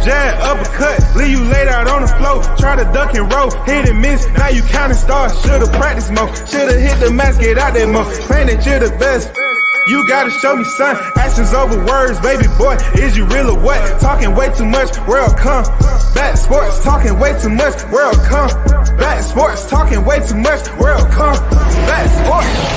jab, uppercut, leave you laid out on the floor. Try to duck and roll, hit and miss, now you counting stars. Should've practiced more, should've hit the mask, get out there more. Claim that you're the best. You gotta show me, son. Actions over words, baby boy. Is you real or what? Talking way too much, world come. Back sports, talking way too much, world come. Back sports, talking way too much, world come. Back sports,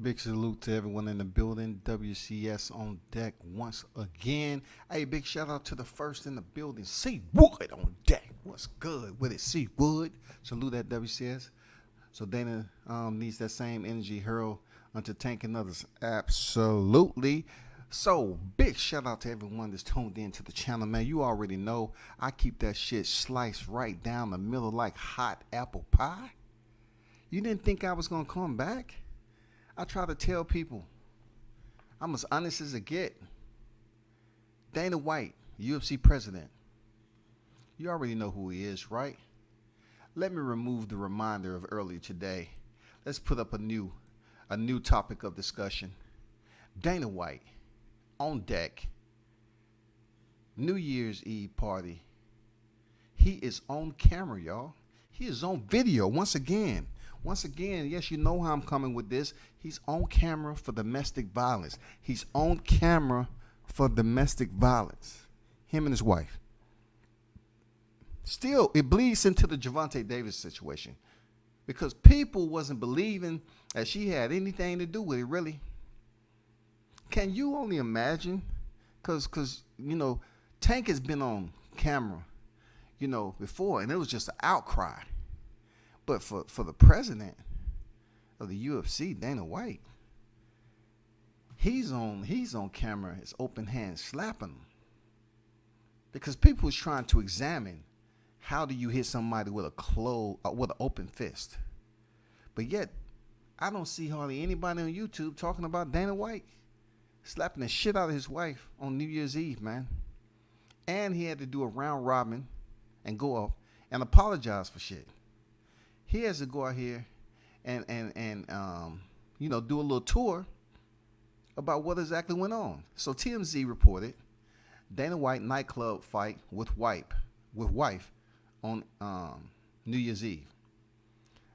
Big salute to everyone in the building. WCS on deck once again. Hey, big shout out to the first in the building. C Wood on deck. What's good with it? C Wood. Salute at WCS. So Dana needs that same energy hurled unto Tank and others. Absolutely. So big shout out to everyone that's tuned in to the channel, man. You already know I keep that shit sliced right down the middle like hot apple pie. You didn't think I was gonna come back? I try to tell people I'm as honest as it get. Dana White, UFC president. You already know who he is, right? Let me remove the reminder of earlier today. Let's put up a new topic of discussion. Dana White on deck. New Year's Eve party. He is on camera, y'all. He is on video once again. Once again, yes, you know how I'm coming with this. He's on camera for domestic violence. He's on camera for domestic violence. Him and his wife. Still, it bleeds into the Gervonta Davis situation. Because people wasn't believing that she had anything to do with it, really. Can you only imagine? Because you know, Tank has been on camera, you know, before, and it was just an outcry. But for the president of the UFC, Dana White, he's on camera, his open hand slapping him. Because people was trying to examine how do you hit somebody with with an open fist. But yet, I don't see hardly anybody on YouTube talking about Dana White slapping the shit out of his wife on New Year's Eve, man. And he had to do a round robin and go up and apologize for shit. He has to go out here and you know, do a little tour about what exactly went on. So TMZ reported Dana White nightclub fight with wife on New Year's Eve.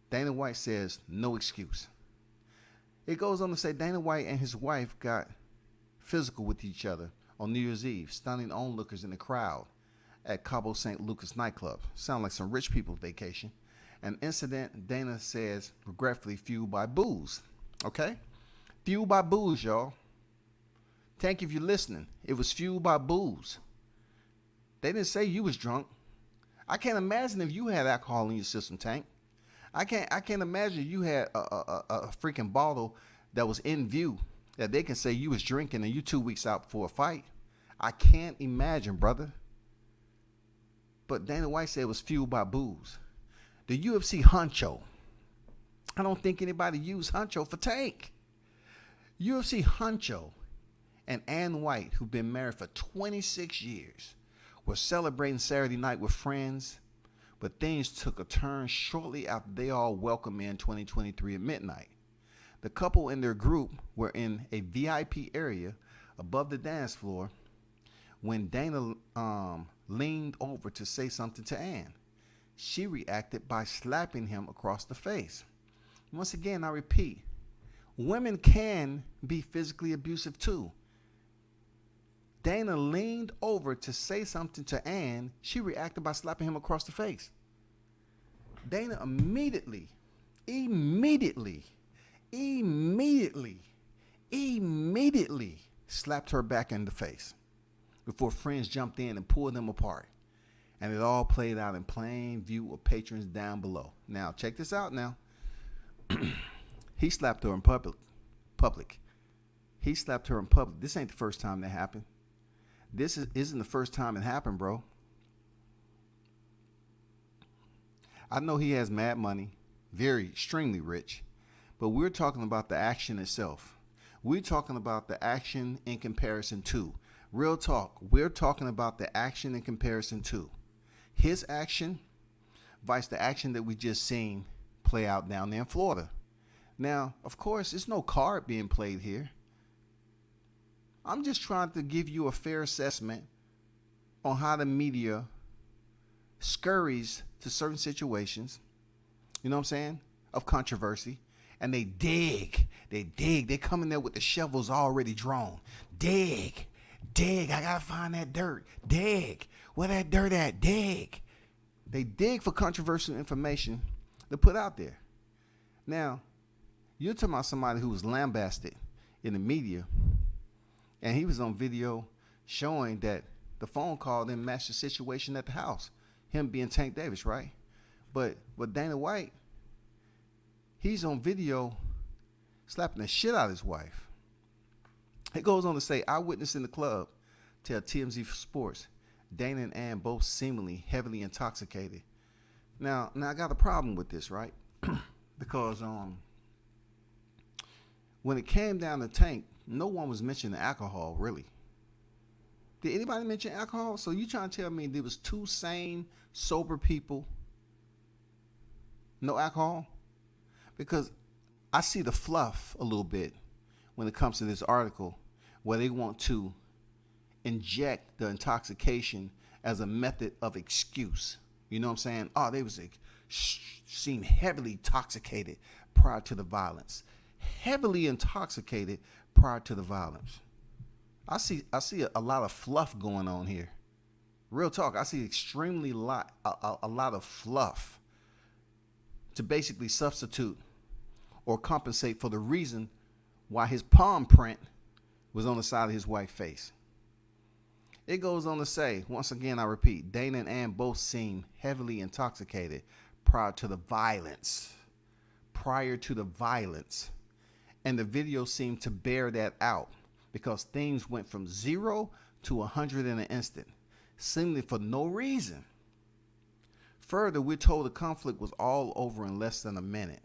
Dana White says no excuse. It goes on to say Dana White and his wife got physical with each other on New Year's Eve, stunning onlookers in the crowd at Cabo St. Lucas nightclub. Sound like some rich people vacation. An incident, Dana says, regretfully fueled by booze. Okay? Fueled by booze, y'all. Tank, if you're listening, it was fueled by booze. They didn't say you was drunk. I can't imagine if you had alcohol in your system, Tank. I can't imagine you had a freaking bottle that was in view that they can say you was drinking and you 2 weeks out before a fight. I can't imagine, brother. But Dana White said it was fueled by booze. The UFC honcho. I don't think anybody used honcho for Tank. UFC honcho and Ann White, who've been married for 26 years, were celebrating Saturday night with friends, but things took a turn shortly after they all welcomed in 2023 at midnight. The couple and their group were in a VIP area above the dance floor when Dana leaned over to say something to Ann. She reacted by slapping him across the face. Once again, I repeat, women can be physically abusive too. Dana leaned over to say something to Ann. She reacted by slapping him across the face. Dana immediately immediately slapped her back in the face before friends jumped in and pulled them apart. And it all played out in plain view of patrons down below. Now, check this out now. He slapped her in public. He slapped her in public. This ain't the first time that happened. This isn't the first time it happened, bro. I know he has mad money, very extremely rich, but we're talking about the action itself. We're talking about the action in comparison to. Real talk, we're talking about the action in comparison to his action vice the action that we just seen play out down there in Florida. Now, of course, there's no card being played here. I'm just trying to give you a fair assessment on how the media scurries to certain situations, you know what I'm saying, of controversy. And they dig. They come in there with the shovels already drawn. Dig. I gotta find that dirt. Dig. Where that dirt at? Dig. They dig for controversial information to put out there. Now, you're talking about somebody who was lambasted in the media, and he was on video showing that the phone call didn't match the situation at the house. Him being Tank Davis, right? But Dana White, he's on video slapping the shit out of his wife. It goes on to say, eyewitness in the club tell TMZ Sports, Dana and Ann both seemingly heavily intoxicated. Now I got a problem with this, right? Because when it came down to Tank, no one was mentioning alcohol, really. Did anybody mention alcohol? So you trying to tell me there was two sane, sober people, no alcohol? Because I see the fluff a little bit when it comes to this article, where they want to inject the intoxication as a method of excuse. You know what I'm saying? Oh, they was seemed heavily intoxicated prior to the violence. Heavily intoxicated prior to the violence. I see a lot of fluff going on here. Real talk. I see extremely a lot of fluff to basically substitute or compensate for the reason why his palm print was on the side of his wife's face. It goes on to say, once again, I repeat, Dana and Ann both seem heavily intoxicated prior to the violence. And the video seemed to bear that out, because things went from 0 to 100 in an instant, seemingly for no reason. Further, we're told the conflict was all over in less than a minute.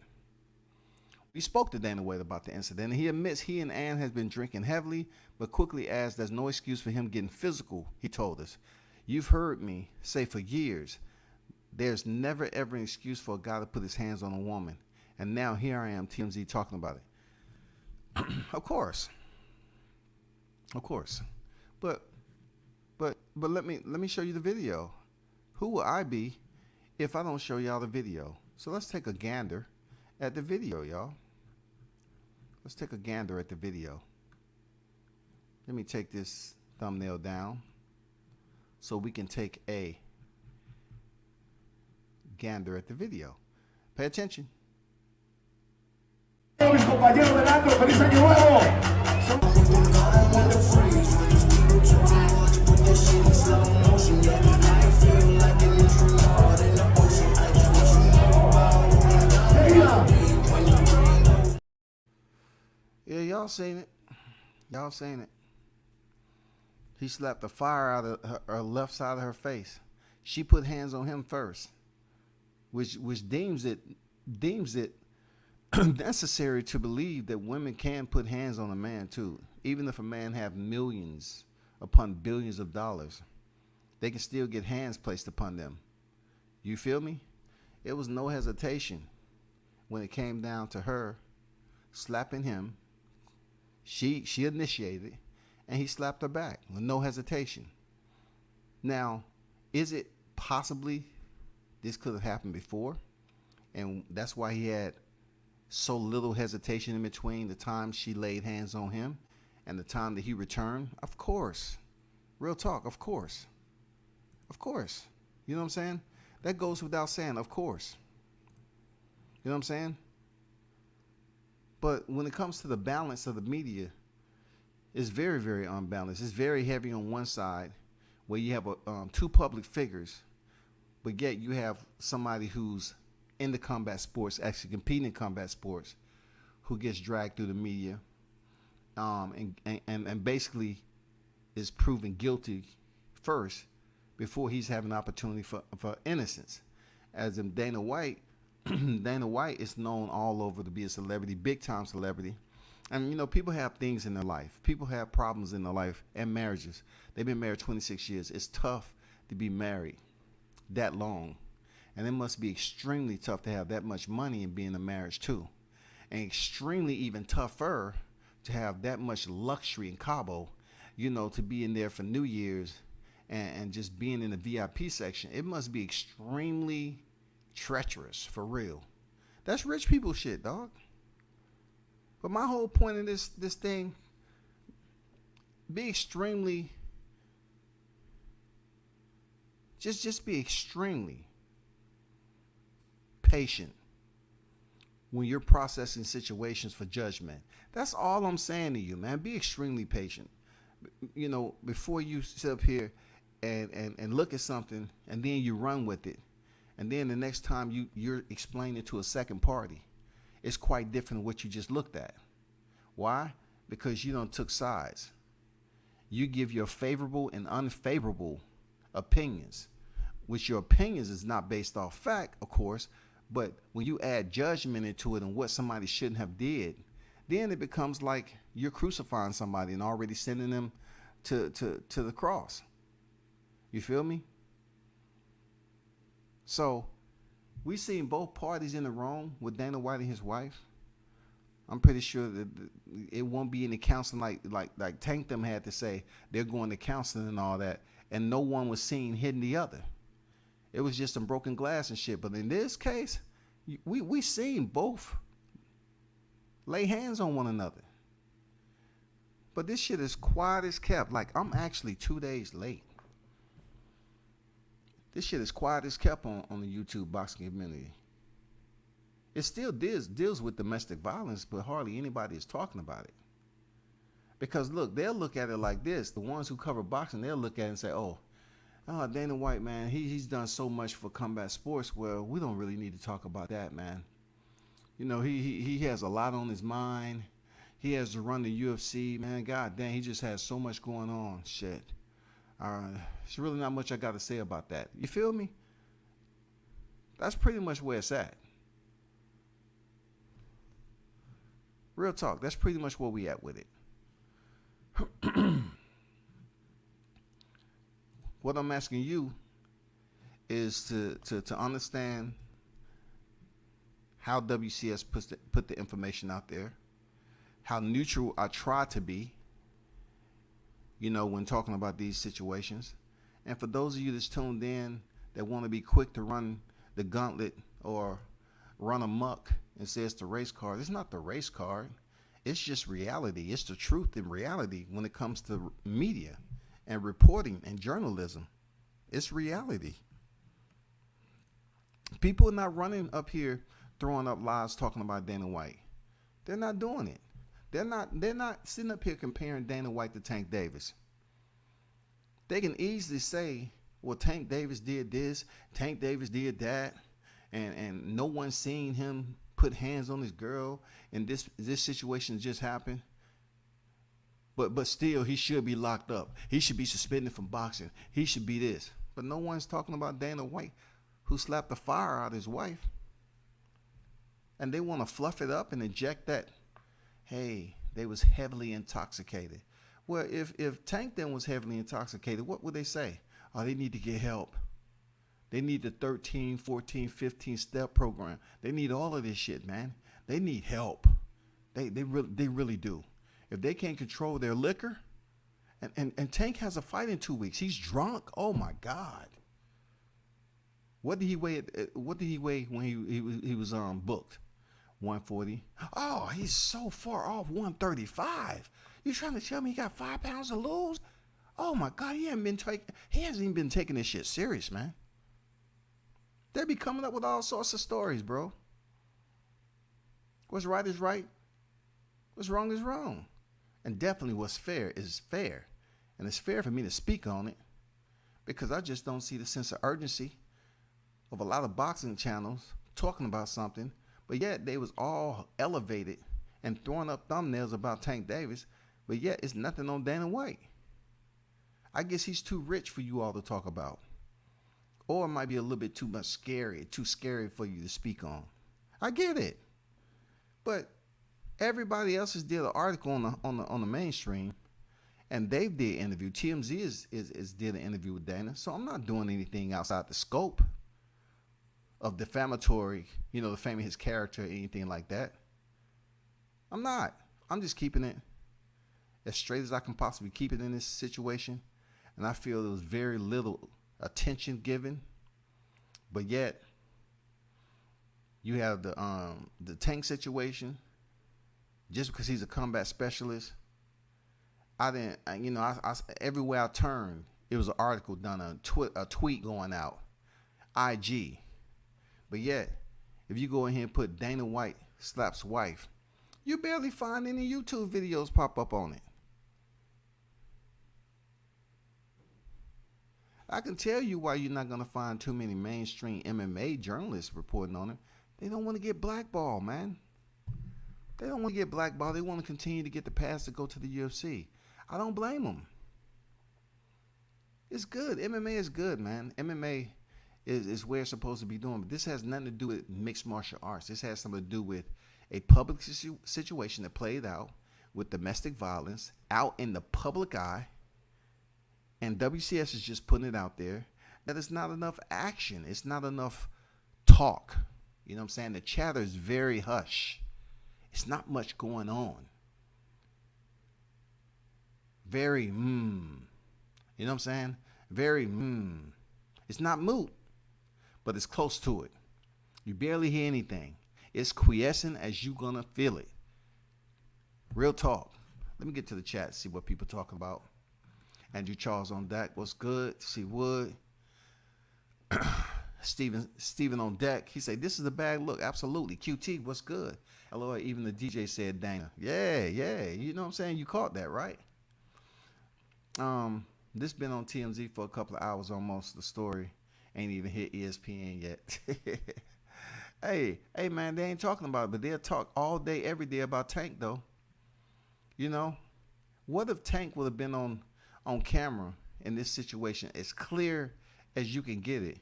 We spoke to Dana White about the incident, and he admits he and Ann has been drinking heavily, but quickly adds there's no excuse for him getting physical. He told us, "You've heard me say for years, there's never ever an excuse for a guy to put his hands on a woman. And now here I am, TMZ, talking about it." Of course. But let me show you the video. Who will I be if I don't show y'all the video? So let's take a gander at the video, y'all. Let's take a gander at the video. Let me take this thumbnail down so we can take a gander at the video. Pay attention. Mis compañeros del antro, feliz año nuevo. Yeah, y'all seen it. He slapped the fire out of her left side of her face. She put hands on him first, which deems it necessary to believe that women can put hands on a man too. Even if a man have millions upon billions of dollars, they can still get hands placed upon them. You feel me? It was no hesitation when it came down to her slapping him. She initiated, and he slapped her back with no hesitation. Now, is it possibly this could have happened before, and that's why he had so little hesitation in between the time she laid hands on him and the time that he returned? Of course. Real talk, of course. You know what I'm saying? That goes without saying, of course. You know what I'm saying? But when it comes to the balance of the media, it's very, very unbalanced. It's very heavy on one side, where you have two public figures, but yet you have somebody who's in the combat sports, actually competing in combat sports, who gets dragged through the media, and basically is proven guilty first before he's having an opportunity for innocence. As in Dana White, Dana White is known all over to be a celebrity, big time celebrity. And you know, people have things in their life. People have problems in their life and marriages. They've been married 26 years. It's tough to be married that long. And it must be extremely tough to have that much money and be in a marriage too. And extremely even tougher to have that much luxury in Cabo, you know, to be in there for New Year's and just being in the VIP section. It must be extremely treacherous, for real. That's rich people shit, dog. But my whole point of this thing, be extremely, just be extremely patient when you're processing situations for judgment. That's all I'm saying to you, man. Be extremely patient. You know, before you sit up here and look at something and then you run with it, and then the next time you're explaining it to a second party, it's quite different than what you just looked at. Why? Because you done took sides. You give your favorable and unfavorable opinions, which your opinions is not based off fact, of course, but when you add judgment into it and what somebody shouldn't have did, then it becomes like you're crucifying somebody and already sending them to the cross. You feel me? So we seen both parties in the wrong with Dana White and his wife. I'm pretty sure that it won't be any counseling like Tank them had to say they're going to counseling and all that, and no one was seen hitting the other. It was just some broken glass and shit. But in this case, we seen both lay hands on one another. But this shit is quiet as kept. Like, I'm actually 2 days late. This shit is quiet as kept on the YouTube boxing community. It still deals with domestic violence, but hardly anybody is talking about it. Because look, they'll look at it like this. The ones who cover boxing, they'll look at it and say, oh, Dana White, man, he's done so much for combat sports. Well, we don't really need to talk about that, man. You know, he has a lot on his mind. He has to run the UFC, man. God damn, he just has so much going on. Shit. It's really not much I got to say about that. You feel me? That's pretty much where it's at. Real talk. That's pretty much where we at with it. What I'm asking you is to understand how WCS put the information out there, how neutral I try to be, you know, when talking about these situations. And for those of you that's tuned in that want to be quick to run the gauntlet or run amok and say it's the race card, it's not the race card. It's just reality. It's the truth in reality when it comes to media and reporting and journalism. It's reality. People are not running up here throwing up lies talking about Dana White. They're not doing it. They're not sitting up here comparing Dana White to Tank Davis. They can easily say, well, Tank Davis did this, Tank Davis did that, and no one's seen him put hands on his girl, and this situation just happened. But still, he should be locked up. He should be suspended from boxing. He should be this. But no one's talking about Dana White, who slapped the fire out of his wife. And they want to fluff it up and inject that, hey, they was heavily intoxicated. Well, if Tank then was heavily intoxicated, what would they say? Oh, they need to get help. They need the 13, 14, 15 step program. They need all of this shit, man. They need help. They really do. If they can't control their liquor, and Tank has a fight in 2 weeks. He's drunk. Oh my God. What did he weigh? What did he weigh when he was booked? 140. Oh, he's so far off 135. You trying to tell me he got 5 pounds to lose? Oh my God, he hasn't even been taking this shit serious, man. They be coming up with all sorts of stories, bro. What's right is right, What's wrong is wrong. And definitely what's fair is fair. And it's fair for me to speak on it because I just don't see the sense of urgency of a lot of boxing channels talking about something, but yet they was all elevated and throwing up thumbnails about Tank Davis, but yet it's nothing on Dana White. I guess he's too rich for you all to talk about. Or it might be a little bit too scary for you to speak on. I get it. But everybody else has did an article on the mainstream, and they've did an interview. TMZ is did an interview with Dana, so I'm not doing anything outside the scope of defamatory, defaming his character or anything like that. I'm not. I'm just keeping it as straight as I can possibly keep it in this situation, and I feel there was very little attention given, but yet you have the Tank situation. Just because he's a combat specialist, everywhere I turned, it was an article done, a tweet going out, IG. But yet, if you go in here and put Dana White slaps wife, you barely find any YouTube videos pop up on it. I can tell you why you're not going to find too many mainstream MMA journalists reporting on it. They don't want to get blackballed, man. They don't want to get blackballed. They want to continue to get the pass to go to the UFC. I don't blame them. It's good. MMA is good, man. MMA is where it's supposed to be doing. But this has nothing to do with mixed martial arts. This has something to do with a public situation that played out with domestic violence out in the public eye. And WCS is just putting it out there that it's not enough action. It's not enough talk. You know what I'm saying? The chatter is very hush. It's not much going on. Very, You know what I'm saying? Very, It's not moot, but it's close to it. You barely hear anything. It's quiescent as you gonna feel it. Real talk. Let me get to the chat, see what people talking about. Andrew Charles on deck. What's good? See Wood. Steven on deck. He said, this is a bad look. Absolutely. QT, what's good? Hello, even the DJ said Dana. Yeah. You know what I'm saying? You caught that, right? This been on TMZ for a couple of hours almost. The story ain't even hit ESPN yet. Hey, man, they ain't talking about it, but they'll talk all day, every day about Tank, though. What if Tank would have been on camera in this situation, as clear as you can get it,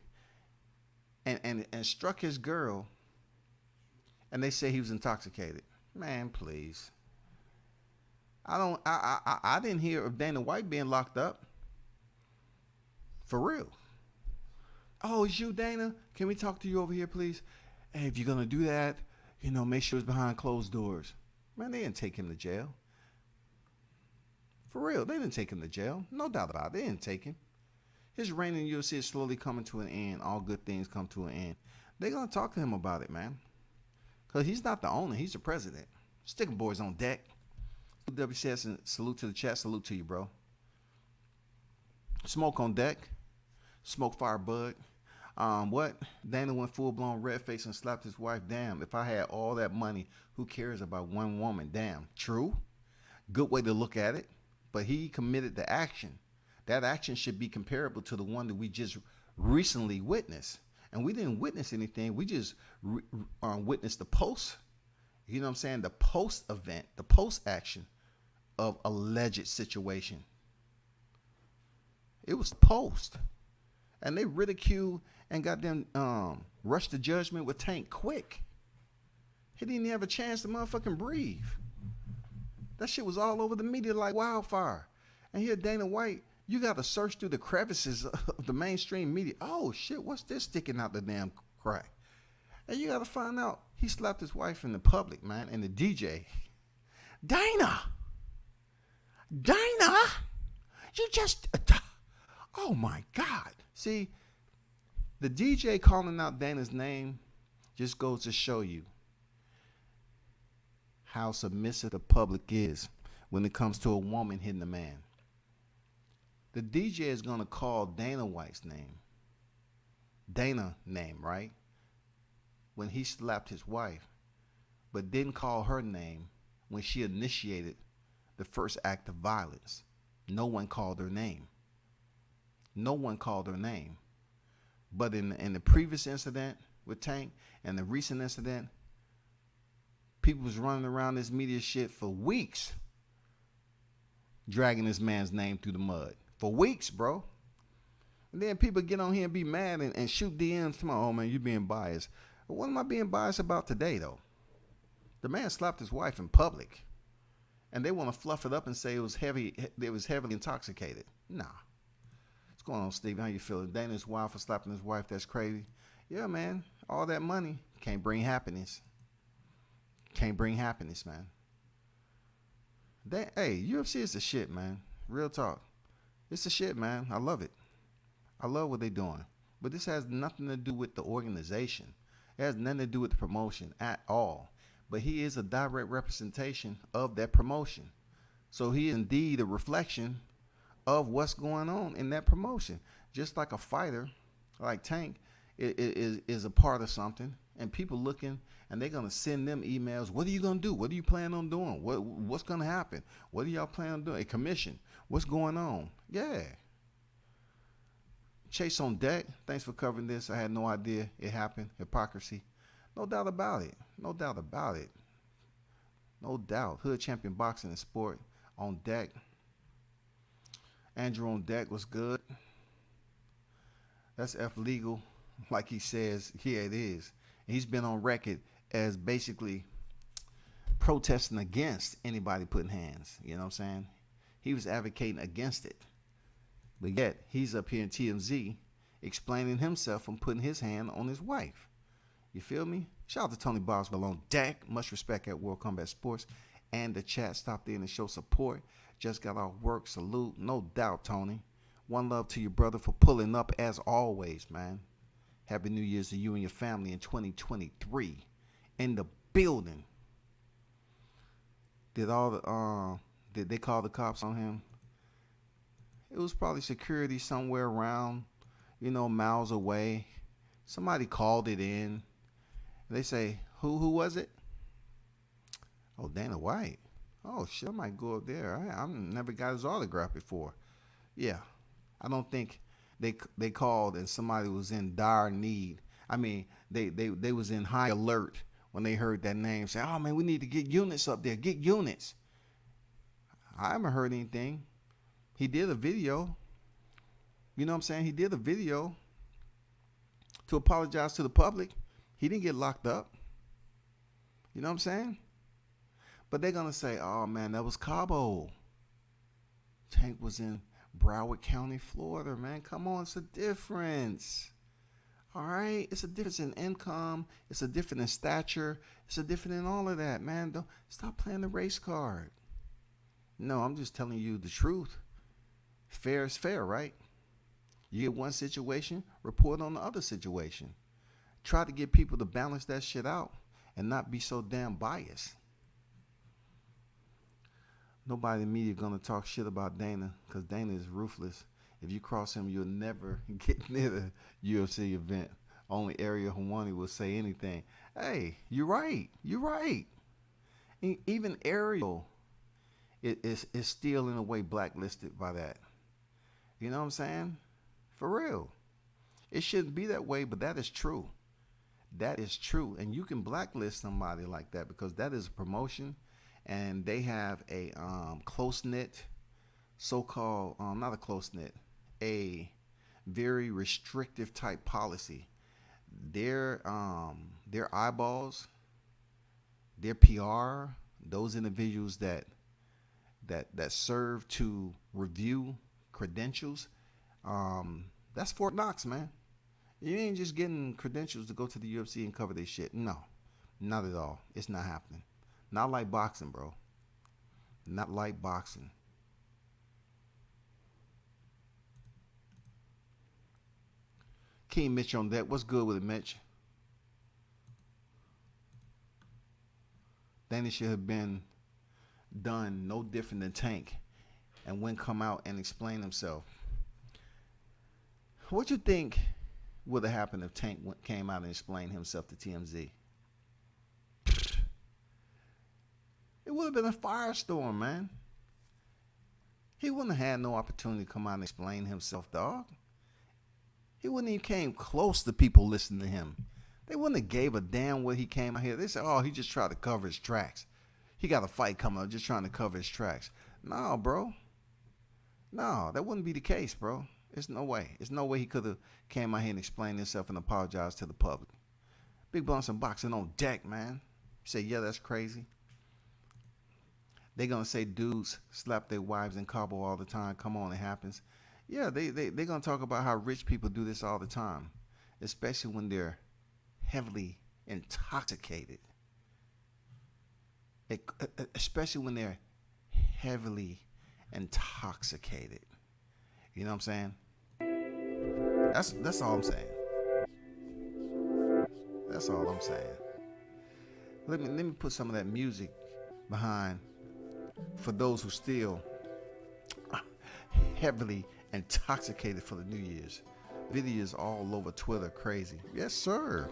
and struck his girl, and they say he was intoxicated? Man, please. I didn't hear of Dana White being locked up. For real. Oh, it's you, Dana? Can we talk to you over here, please? Hey, if you're gonna do that, make sure it's behind closed doors. Man, they didn't take him to jail. For real, they didn't take him to jail. No doubt about it. They didn't take him. His reign in the UFC is slowly coming to an end. All good things come to an end. They're going to talk to him about it, man. Because he's not the owner. He's the president. Sticker boys on deck. WCS, and salute to the chat. Salute to you, bro. Smoke on deck. Smoke fire bud. What? Dana went full-blown red face and slapped his wife. Damn, if I had all that money, who cares about one woman? Damn. True. Good way to look at it. But he committed the action. That action should be comparable to the one that we just recently witnessed. And we didn't witness anything. We just witnessed the post. You know what I'm saying? The post event, the post action of alleged situation. It was post. And they ridiculed and got them rushed to judgment with Tank quick. He didn't even have a chance to motherfucking breathe. That shit was all over the media like wildfire. And here, Dana White, you got to search through the crevices of the mainstream media. Oh, shit, what's this sticking out the damn crack? And you got to find out he slapped his wife in the public, man, and the DJ. Dana, you just, oh, my God. See, the DJ calling out Dana's name just goes to show you how submissive the public is when it comes to a woman hitting a man. The DJ is going to call Dana White's name. Dana name, right? When he slapped his wife, but didn't call her name when she initiated the first act of violence. No one called her name. No one called her name. But in the previous incident with Tank and the recent incident, people was running around this media shit for weeks, dragging this man's name through the mud. For weeks, bro. And then people get on here and be mad and shoot DMs to my, oh man, you being biased. But what am I being biased about today, though? The man slapped his wife in public. And they want to fluff it up and say it was heavily intoxicated. Nah. What's going on, Steve? How you feeling? Dana's wild for slapping his wife. That's crazy. Yeah, man. All that money can't bring happiness. Can't bring happiness, man. Hey, UFC is the shit, man. Real talk. It's the shit, man. I love it. I love what they're doing. But this has nothing to do with the organization. It has nothing to do with the promotion at all. But he is a direct representation of that promotion. So he is indeed a reflection of what's going on in that promotion. Just like a fighter, like Tank, is a part of something. And people looking, and they're going to send them emails. What are you going to do? What do you plan on doing? What's going to happen? What do y'all plan on doing? A commission. What's going on? Yeah. Chase on deck. Thanks for covering this. I had no idea it happened. Hypocrisy. No doubt about it. No doubt about it. No doubt. Hood champion boxing and sport on deck. Andrew on deck was good. That's F legal. Like he says, yeah, it is. And he's been on record as basically protesting against anybody putting hands. You know what I'm saying? He was advocating against it. But yet, he's up here in TMZ explaining himself from putting his hand on his wife. You feel me? Shout out to Tony Boswell on deck. Much respect at World Combat Sports. And the chat stopped in and showed support. Just got off work. Salute. No doubt, Tony. One love to your brother for pulling up as always, man. Happy New Year's to you and your family in 2023. In the building. Did they call the cops on him? It was probably security somewhere around, miles away. Somebody called it in. They say, who was it? Oh, Dana White. Oh, shit, I might go up there. I never got his autograph before. Yeah, I don't think they called and somebody was in dire need. I mean, they was in high alert when they heard that name. Say, oh, man, we need to get units up there. Get units. I haven't heard anything. He did a video. You know what I'm saying? He did a video to apologize to the public. He didn't get locked up. You know what I'm saying? But they're going to say, oh, man, that was Cabo. Tank was in Broward County, Florida, man. Come on, it's a difference. All right? It's a difference in income. It's a difference in stature. It's a difference in all of that, man. Don't stop playing the race card. No, I'm just telling you the truth. Fair is fair, right? You get one situation, report on the other situation. Try to get people to balance that shit out and not be so damn biased. Nobody in the media gonna talk shit about Dana because Dana is ruthless. If you cross him, you'll never get near the UFC event. Only Ariel Helwani will say anything. Hey, you're right. You're right. And even Ariel is still in a way blacklisted by that. You know what I'm saying? For real. It shouldn't be that way, but that is true. That is true. And you can blacklist somebody like that because that is a promotion and they have a close-knit, so-called, not a close-knit, a very restrictive type policy. Their eyeballs, their PR, those individuals that serve to review credentials, that's Fort Knox, man. You ain't just getting credentials to go to the UFC and cover their shit. No, not at all. It's not happening. Not like boxing, bro. Not like boxing. King Mitch on deck. What's good with it, Mitch? Danny should have been done no different than Tank and when come out and explain himself. What you think would have happened if Tank came out and explained himself to TMZ? It would have been a firestorm, man. He wouldn't have had no opportunity to come out and explain himself, dog. He wouldn't even came close to people listening to him. They wouldn't have gave a damn what he came out here. They said, oh, he just tried to cover his tracks. He got a fight coming up just trying to cover his tracks. No, bro. No, that wouldn't be the case, bro. There's no way. There's no way he could have came out here and explained himself and apologized to the public. Big Bronson boxing on deck, man. You say, yeah, that's crazy. They're going to say dudes slap their wives in Cabo all the time. Come on, it happens. Yeah, they're going to talk about how rich people do this all the time, especially when they're heavily intoxicated. Especially when they're heavily intoxicated. You know what I'm saying? That's all I'm saying. That's all I'm saying. Let me put some of that music behind for those who still heavily intoxicated for the New Year's. Videos all over Twitter, crazy. Yes, sir.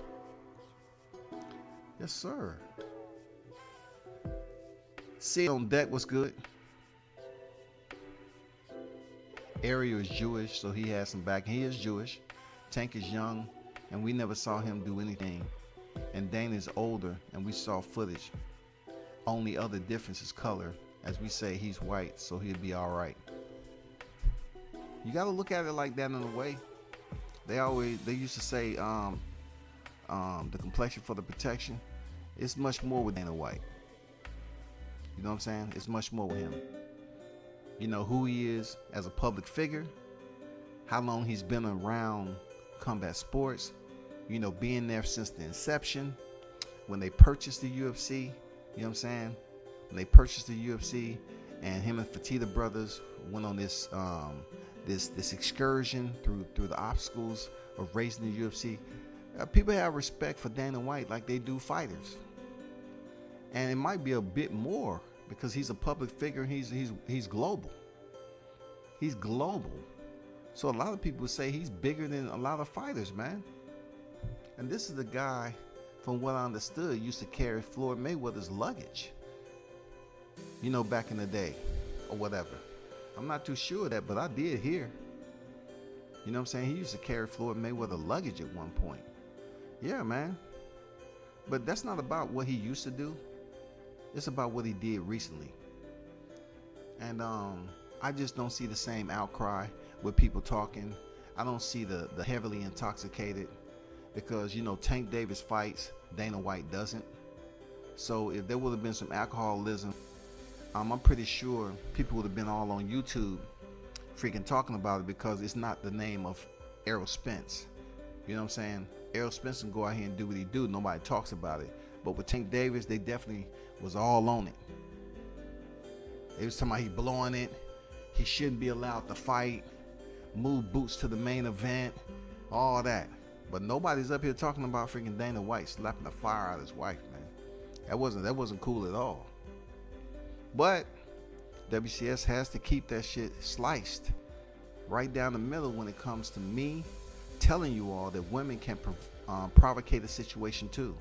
Yes, sir. Sid on deck was good. Ariel is Jewish, so he has some back. He is Jewish. Tank is young, and we never saw him do anything. And Dana is older, and we saw footage. Only other difference is color. As we say, he's white, so he'll be all right. You got to look at it like that in a way. They used to say the complexion for the protection. It's much more with Dana White. You know what I'm saying? It's much more with him. You know who he is as a public figure, how long he's been around combat sports, you know, being there since the inception, when they purchased the UFC, you know what I'm saying? When they purchased the UFC and him and Fertitta brothers went on this this excursion through the obstacles of racing the UFC, people have respect for Dana White like they do fighters. And it might be a bit more because he's a public figure and he's global. He's global. So a lot of people say he's bigger than a lot of fighters, man. And this is the guy, from what I understood, used to carry Floyd Mayweather's luggage. You know, back in the day or whatever. I'm not too sure of that, but I did hear. You know what I'm saying? He used to carry Floyd Mayweather luggage at one point. Yeah, man. But that's not about what he used to do. It's about what he did recently. And I just don't see the same outcry with people talking. I don't see the heavily intoxicated because, you know, Tank Davis fights, Dana White doesn't. So if there would have been some alcoholism, I'm pretty sure people would have been all on YouTube freaking talking about it because it's not the name of Errol Spence. You know what I'm saying? Errol Spence can go out here and do what he do. Nobody talks about it. But with Tank Davis, they definitely was all on it. They was talking about he blowing it. He shouldn't be allowed to fight. Move Boots to the main event. All that. But nobody's up here talking about freaking Dana White slapping the fire out of his wife, man. That wasn't cool at all. But WCS has to keep that shit sliced right down the middle when it comes to me telling you all that women can provocate a situation too.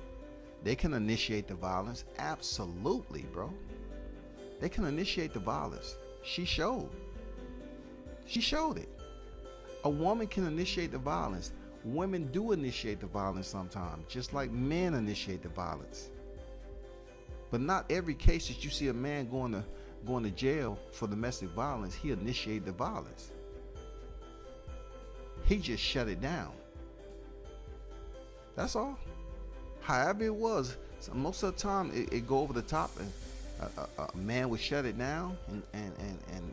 They can initiate the violence. Absolutely, bro. They can initiate the violence. She showed it. A woman can initiate the violence. Women do initiate the violence sometimes, just like men initiate the violence. But not every case that you see a man going to jail for domestic violence, he initiated the violence. He just shut it down. That's all. However it was, so most of the time it go over the top, and a man would shut it down, and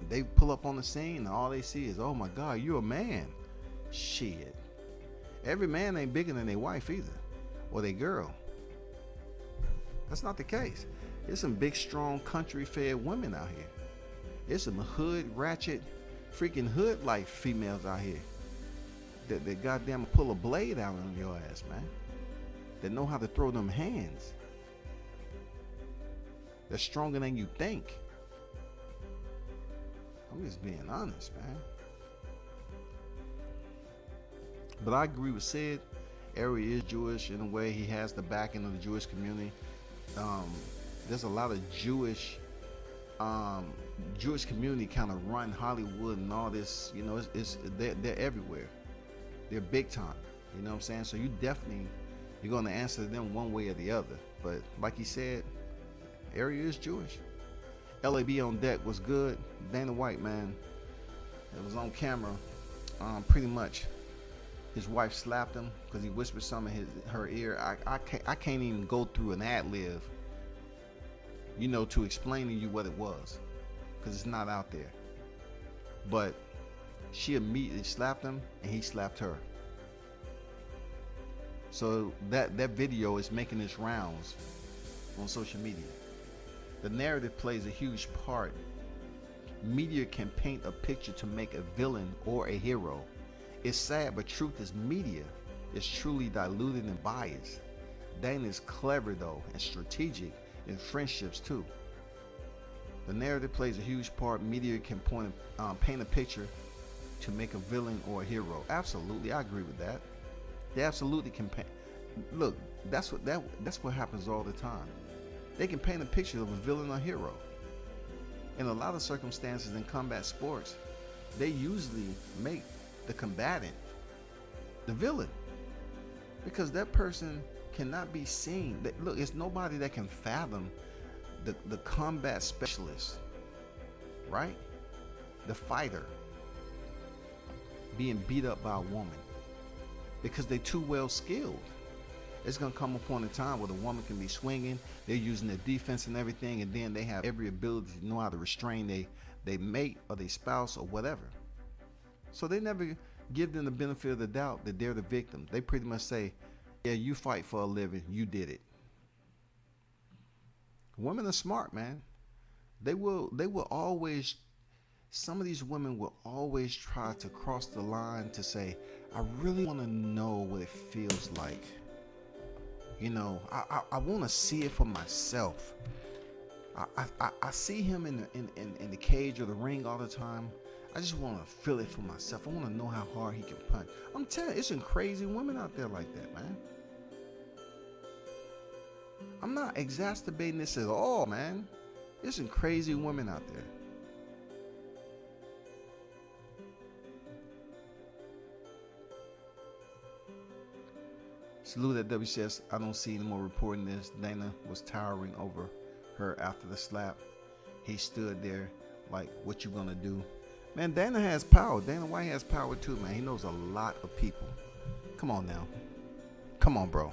they pull up on the scene, and all they see is, oh my God, you're a man. Shit. Every man ain't bigger than their wife either, or their girl. That's not the case. There's some big, strong, country-fed women out here. There's some hood, ratchet, freaking hood-like females out here that goddamn pull a blade out on your ass, man. That know how to throw them hands. They're stronger than you think. I'm just being honest, man. But I agree with Sid. Ari is Jewish in a way. He has the backing of the Jewish community. there's a lot of Jewish community kind of run Hollywood and all this. You know, they're everywhere. They're big time. You know what I'm saying? So you're going to answer them one way or the other. But like he said, area is Jewish. LAB on deck was good. Dana White, man, it was on camera. Pretty much, his wife slapped him because he whispered something in her ear. I can't even go through an ad lib, you know, to explain to you what it was, because it's not out there. But she immediately slapped him, and he slapped her. So that video is making its rounds on social media. The narrative plays a huge part. Media can paint a picture to make a villain or a hero. It's sad, but truth is media is truly diluted and biased. Dana is clever though and strategic in friendships too. The narrative plays a huge part. Media can paint a picture to make a villain or a hero. Absolutely, I agree with that. They absolutely can paint. Look, that's what happens all the time. They can paint a picture of a villain or hero. In a lot of circumstances in combat sports, they usually make the combatant the villain, because that person cannot be seen. Look, it's nobody that can fathom the combat specialist, right? The fighter being beat up by a woman, because they're too well skilled. It's going to come upon a time where the woman can be swinging, they're using their defense and everything, and then they have every ability to know how to restrain they mate or their spouse or whatever. So they never give them the benefit of the doubt that they're the victim. They pretty much say, yeah, you fight for a living, you did it. Women are smart, man. They will always, some of these women will always try to cross the line to say, I really want to know what it feels like. You know, I want to see it for myself. I see him in the cage or the ring all the time. I just want to feel it for myself. I want to know how hard he can punch. I'm telling you, it's some crazy women out there like that, man. I'm not exacerbating this at all, man. There's some crazy women out there. Salute at WCS. I don't see any more reporting this. Dana was towering over her after the slap. He stood there like, what you gonna do? Man, Dana has power. Dana White has power too, man. He knows a lot of people. Come on now. Come on, bro.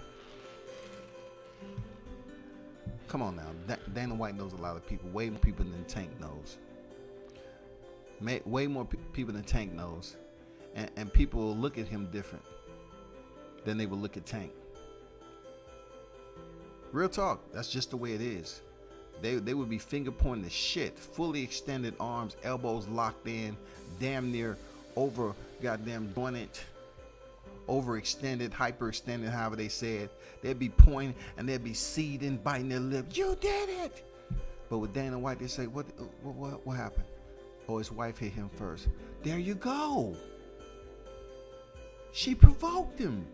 Come on now. Dana White knows a lot of people. Way more people than Tank knows. Way more people than Tank knows. And people will look at him different than they will look at Tank. Real talk. That's just the way it is. They would be finger pointing the shit. Fully extended arms, elbows locked in, damn near over goddamn jointed, overextended, hyperextended, however they said. They'd be pointing and they'd be seething, biting their lips. You did it! But with Dana White, they say, what happened? Oh, his wife hit him first. There you go. She provoked him.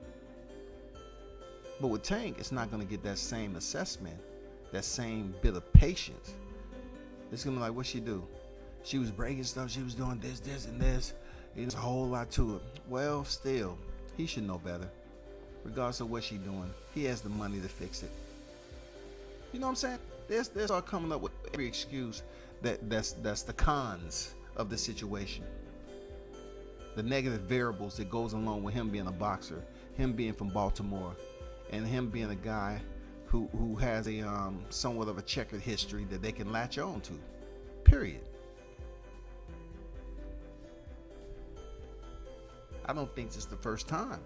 But with Tank, it's not going to get that same assessment, that same bit of patience. It's going to be like, what'd she do? She was breaking stuff. She was doing this, and this. There's a whole lot to it. Well, still, he should know better. Regardless of what she's doing, he has the money to fix it. You know what I'm saying? They start coming up with every excuse that's the cons of the situation. The negative variables that goes along with him being a boxer, him being from Baltimore, and him being a guy who has a somewhat of a checkered history that they can latch on to. Period. I don't think it's the first time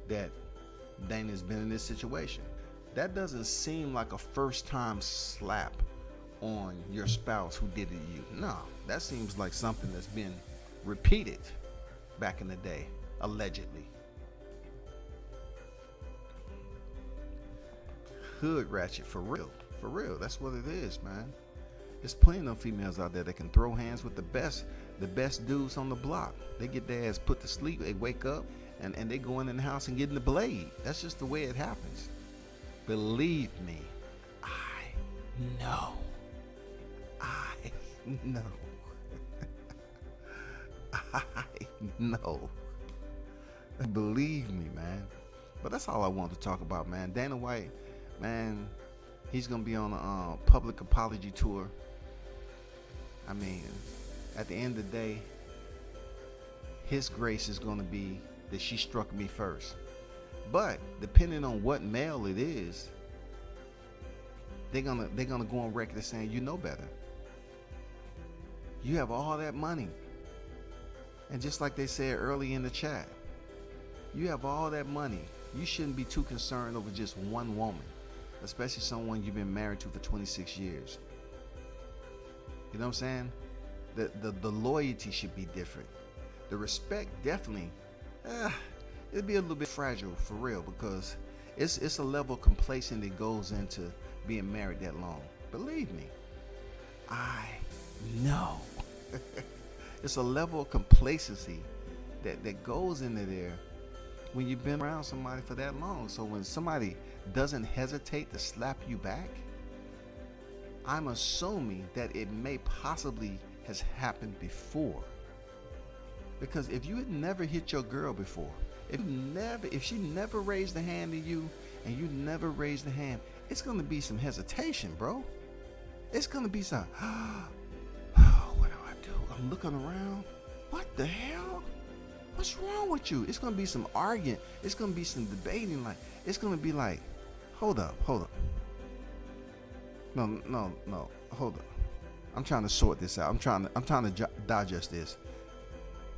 that Dana's been in this situation. That doesn't seem like a first time slap on your spouse who did it to you. No, that seems like something that's been repeated back in the day, allegedly. Hood ratchet for real. For real, that's what it is, man. There's plenty of females out there that can throw hands with the best dudes on the block. They get their ass put to sleep, they wake up, and they go in the house and get in the blade. That's just the way it happens. Believe me, I know. I know. I know. Believe me, man. But that's all I want to talk about, man. Dana White, man, he's going to be on a public apology tour. I mean, at the end of the day, his grace is going to be that she struck me first. But depending on what male it is, they're gonna go on record as saying, you know better. You have all that money. And just like they said early in the chat, you have all that money. You shouldn't be too concerned over just one woman, especially someone you've been married to for 26 years. You know what I'm saying? The loyalty should be different. The respect definitely, it'd be a little bit fragile for real, because it's a level of complacency that goes into being married that long. Believe me, I know. It's a level of complacency that goes into there when you've been around somebody for that long. So when somebody doesn't hesitate to slap you back, I'm assuming that it may possibly has happened before. Because if you had never hit your girl before, if she never raised a hand to you and you never raised a hand, it's gonna be some hesitation, bro. It's gonna be some, what do I do? I'm looking around. What the hell? What's wrong with you? It's gonna be some arguing. It's gonna be some debating. Like, it's gonna be like, hold up. No, hold up. I'm trying to sort this out. I'm trying to digest this.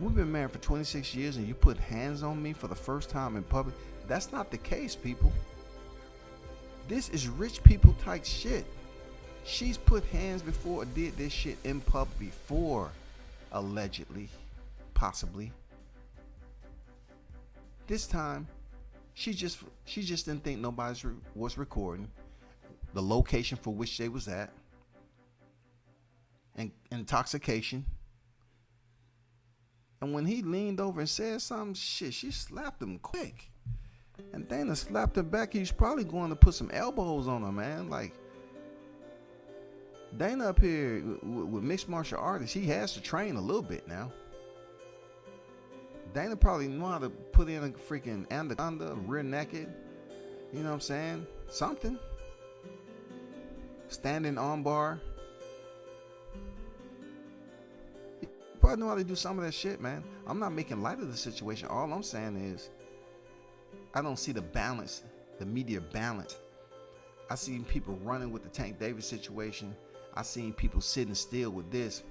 We've been married for 26 years and you put hands on me for the first time in public. That's not the case, people. This is rich people type shit. She's put hands before or did this shit in public before, allegedly, possibly. This time, she just didn't think nobody was recording the location for which they was at, and intoxication. And when he leaned over and said something, shit, she slapped him quick. And Dana slapped her back. He was probably going to put some elbows on her, man. Like, Dana up here with mixed martial artists, he has to train a little bit now. Dana probably know how to put in a freaking anaconda, rear naked. You know what I'm saying? Something. Standing arm bar. Probably know how to do some of that shit, man. I'm not making light of the situation. All I'm saying is, I don't see the balance, the media balance. I seen people running with the Tank Davis situation. I seen people sitting still with this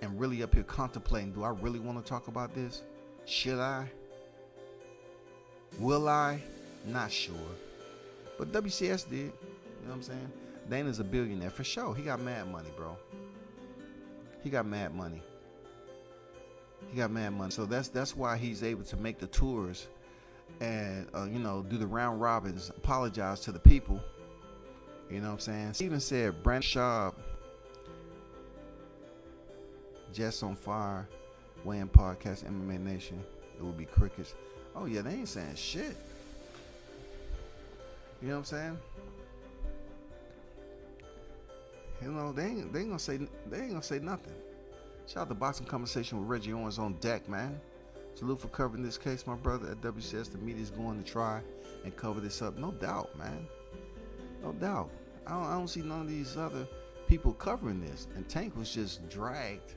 and really up here contemplating, do I really want to talk about this? Should I? Will I? Not sure. But WCS did. You know what I'm saying? Dana's a billionaire for sure. He got mad money, bro. He got mad money. So that's why he's able to make the tours and do the round robins, apologize to the people. You know what I'm saying? Steven said Brandon Schaub, Jess on Fire, Weighing Podcast, MMA Nation. It will be crickets. Oh yeah, they ain't saying shit. You know what I'm saying? They ain't gonna say nothing. Shout out to Boxing Conversation with Reggie Owens on deck, man. Salute for covering this case, my brother. At WCS, the media's going to try and cover this up. No doubt, man. No doubt. I don't see none of these other people covering this. And Tank was just dragged,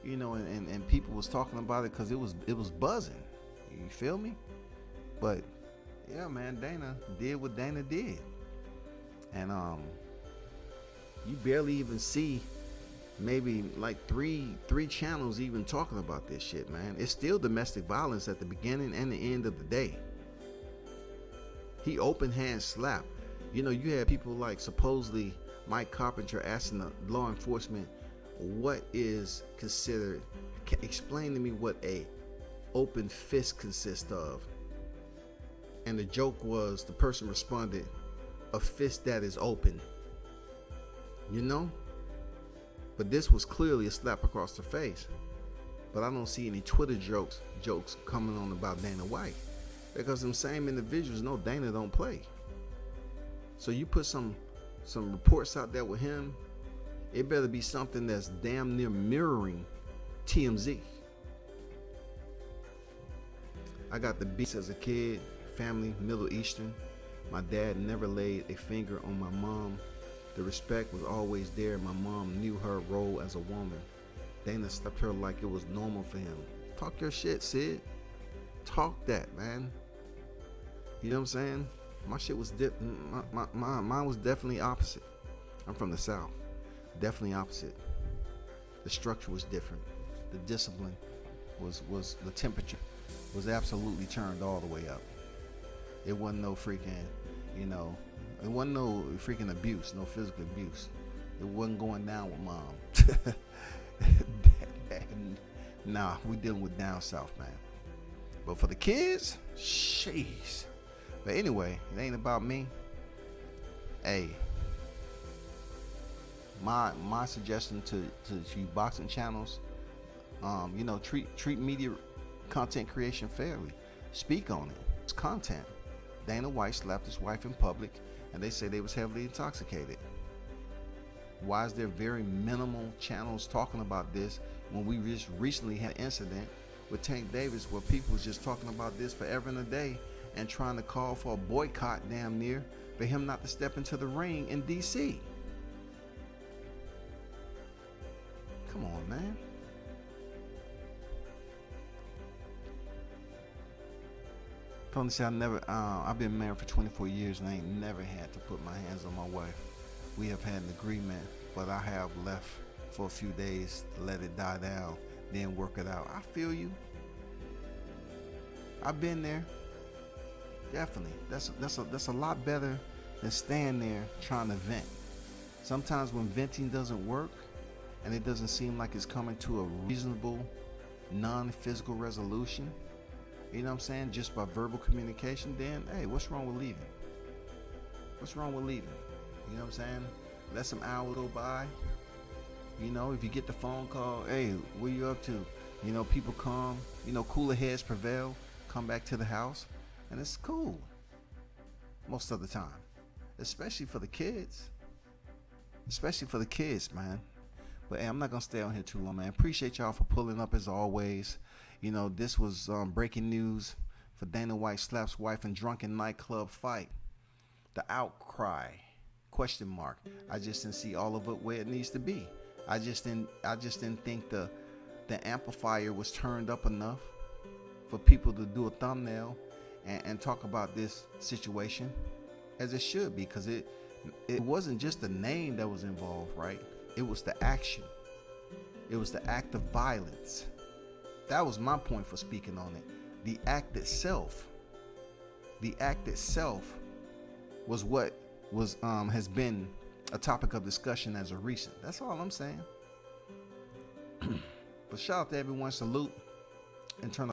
and people was talking about it because it was buzzing. You feel me? But yeah, man, Dana did what Dana did. And you barely even see maybe like three channels even talking about this shit, man. It's still domestic violence at the beginning and the end of the day. He open hand slapped. You had people like supposedly Mike Carpenter asking the law enforcement what is considered, explain to me what a open fist consists of. And the joke was, the person responded, a fist that is open. But this was clearly a slap across the face. But I don't see any Twitter jokes coming on about Dana White, because them same individuals know Dana don't play. So you put some some reports out there with him, it better be something that's damn near mirroring TMZ. I got the beats as a kid, family Middle Eastern. My dad never laid a finger on my mom. The respect was always there. My mom knew her role as a woman. Dana stepped her like it was normal for him. Talk your shit, Sid. Talk that, man. You know what I'm saying? My shit was mine was definitely opposite. I'm from the South. Definitely opposite. The structure was different. The discipline was the temperature was absolutely turned all the way up. It wasn't no freaking, it wasn't no freaking abuse, no physical abuse. It wasn't going down with mom. Nah, we dealing with down south, man. But for the kids, jeez. But anyway, it ain't about me. Hey, my suggestion to you boxing channels, treat media content creation fairly. Speak on it. It's content. Dana White slapped his wife in public, and they say they was heavily intoxicated. Why is there very minimal channels talking about this when we just recently had an incident with Tank Davis where people was just talking about this forever and a day and trying to call for a boycott damn near for him not to step into the ring in DC? Come on, man. Tony said, I've been married for 24 years and I ain't never had to put my hands on my wife. We have had an agreement, but I have left for a few days to let it die down, then work it out. I feel you. I've been there. Definitely. That's a lot better than staying there trying to vent. Sometimes when venting doesn't work and it doesn't seem like it's coming to a reasonable, non-physical resolution, you know what I'm saying, just by verbal communication, then, hey, what's wrong with leaving? What's wrong with leaving? You know what I'm saying? Let some hours go by. If you get the phone call, hey, what you up to? People come, cooler heads prevail, come back to the house, and it's cool. Most of the time. Especially for the kids. Especially for the kids, man. But hey, I'm not going to stay on here too long, man. Appreciate y'all for pulling up as always. This was breaking news for Dana White slaps wife in drunken nightclub fight. The outcry, ? I just didn't see all of it where it needs to be. I just didn't think the amplifier was turned up enough for people to do a thumbnail and talk about this situation as it should be, because it wasn't just the name that was involved, right? It was the action. It was the act of violence. That was my point for speaking on it. The act itself was what has been a topic of discussion as of recent. That's all I'm saying. But shout out to everyone. Salute and turn